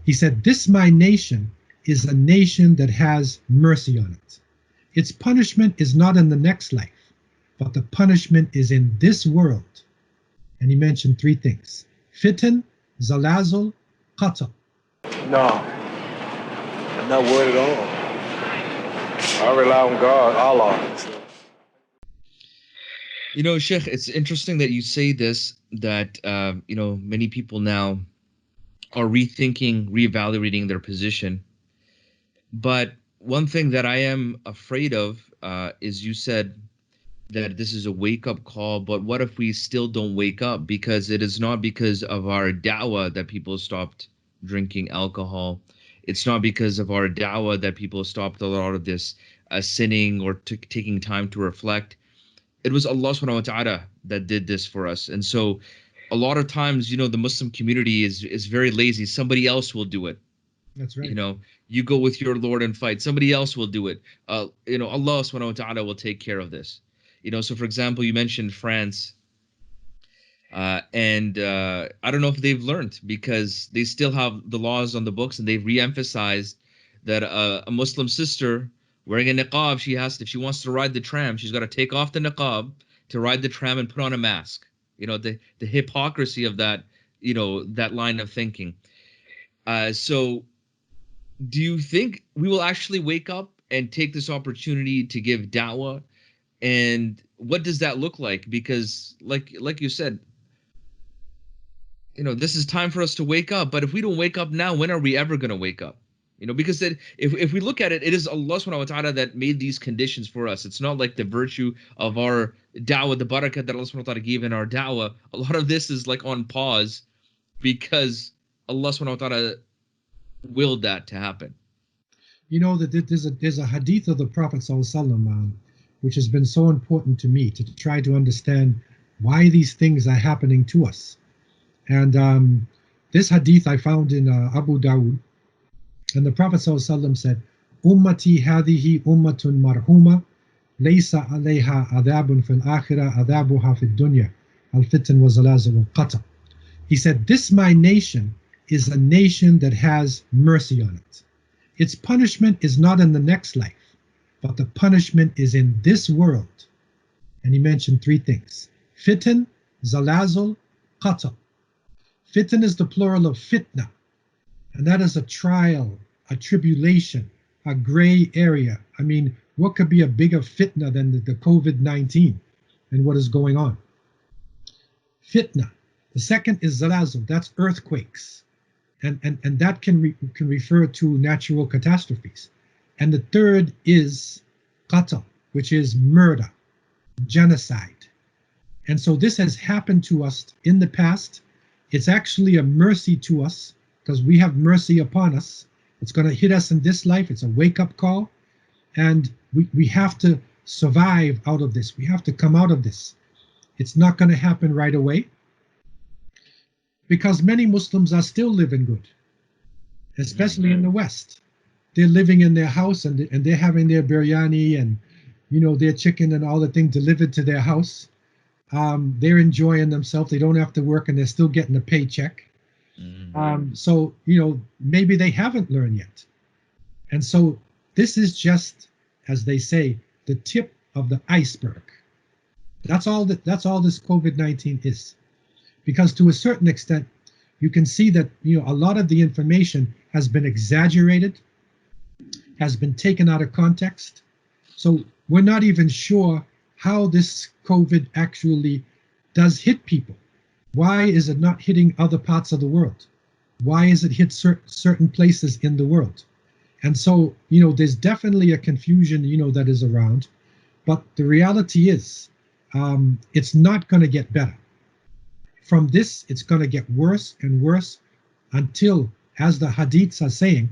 He said, "This my nation is a nation that has mercy on it. Its punishment is not in the next life, but the punishment is in this world." And he mentioned three things: fitan, zalazul, qatl. No, I'm not worried at all. I rely on God, Allah. You know, Sheikh, it's interesting that you say this, that, many people now are rethinking, reevaluating their position. But one thing that I am afraid of is, you said that this is a wake-up call, but what if we still don't wake up? Because it is not because of our da'wah that people stopped drinking alcohol. It's not because of our da'wah that people stopped a lot of this sinning or taking time to reflect. It was Allah subhanahu wa ta'ala that did this for us. And so a lot of times, the Muslim community is very lazy. Somebody else will do it. That's right. You go with your Lord and fight. Somebody else will do it. Allah subhanahu wa ta'ala will take care of this. So for example, you mentioned France. And I don't know if they've learned, because they still have the laws on the books, and they've re-emphasized that a Muslim sister wearing a niqab, if she wants to ride the tram, she's got to take off the niqab to ride the tram and put on a mask. The hypocrisy of that, that line of thinking. So do you think we will actually wake up and take this opportunity to give da'wah? And what does that look like? Because like you said, this is time for us to wake up. But if we don't wake up now, when are we ever going to wake up? Because if we look at it, it is Allah subhanahu wa ta'ala that made these conditions for us. It's not like the virtue of our da'wah, the barakah that Allah subhanahu wa ta'ala gave in our da'wah. A lot of this is like on pause because Allah subhanahu wa ta'ala willed that to happen. That there's a hadith of the Prophet ﷺ, which has been so important to me to try to understand why these things are happening to us. And this hadith I found in Abu Dawud, and the Prophet ﷺ said, "Ummati hadihi ummatun marhuma, laysa alayha adabun fil akhirah, adabuha fil dunya, al-fitan wa zalazil al-qatl." He said, "This my nation is a nation that has mercy on it. Its punishment is not in the next life, but the punishment is in this world." And he mentioned three things: fitan, zalazil, qatl. Fitan is the plural of fitna, and that is a trial, a tribulation, a gray area. I mean, what could be a bigger fitna than the COVID-19 and what is going on? Fitna. The second is zalazil, that's earthquakes. And that can refer to natural catastrophes. And the third is qatl, which is murder, genocide. And so this has happened to us in the past. It's actually a mercy to us because we have mercy upon us. It's going to hit us in this life. It's a wake-up call. And we have to survive out of this. We have to come out of this. It's not going to happen right away, because many Muslims are still living good, especially in the West. They're living in their house and they're having their biryani and, their chicken and all the things delivered to their house. They're enjoying themselves. They don't have to work and they're still getting a paycheck. So, maybe they haven't learned yet. And so this is just, as they say, the tip of the iceberg. That's all this COVID-19 is. Because to a certain extent, you can see that, a lot of the information has been exaggerated, has been taken out of context. So we're not even sure how this COVID actually does hit people. Why is it not hitting other parts of the world? Why is it hit certain places in the world? And so, there's definitely a confusion, that is around. But the reality is, it's not going to get better. From this, it's going to get worse and worse until, as the hadiths are saying,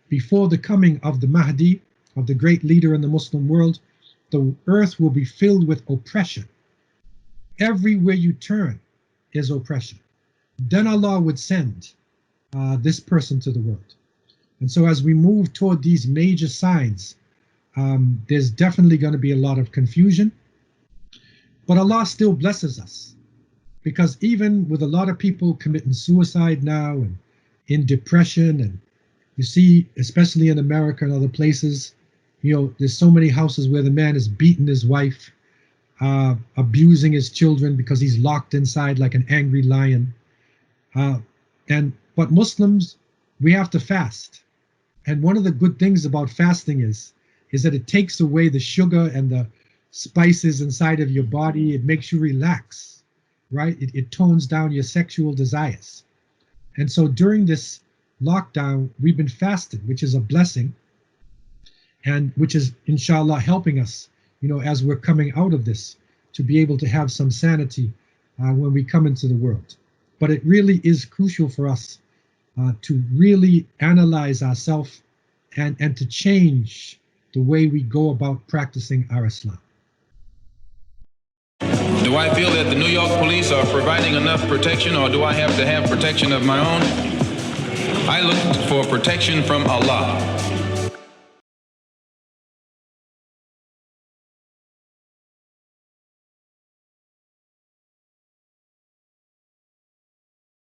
before the coming of the Mahdi, of the great leader in the Muslim world, the earth will be filled with oppression. Everywhere you turn is oppression. Then Allah would send this person to the world. And so as we move toward these major signs, there's definitely going to be a lot of confusion. But Allah still blesses us. Because even with a lot of people committing suicide now and, in depression. And you see, especially in America and other places, there's so many houses where the man is beating his wife, abusing his children because he's locked inside like an angry lion. But Muslims, we have to fast. And one of the good things about fasting is that it takes away the sugar and the spices inside of your body. It makes you relax, right? It tones down your sexual desires. And so during this lockdown, we've been fasting, which is a blessing, and which is, inshallah, helping us, as we're coming out of this, to be able to have some sanity when we come into the world. But it really is crucial for us to really analyze ourselves and to change the way we go about practicing our Islam. Do I feel that the New York police are providing enough protection, or do I have to have protection of my own? I look for protection from Allah.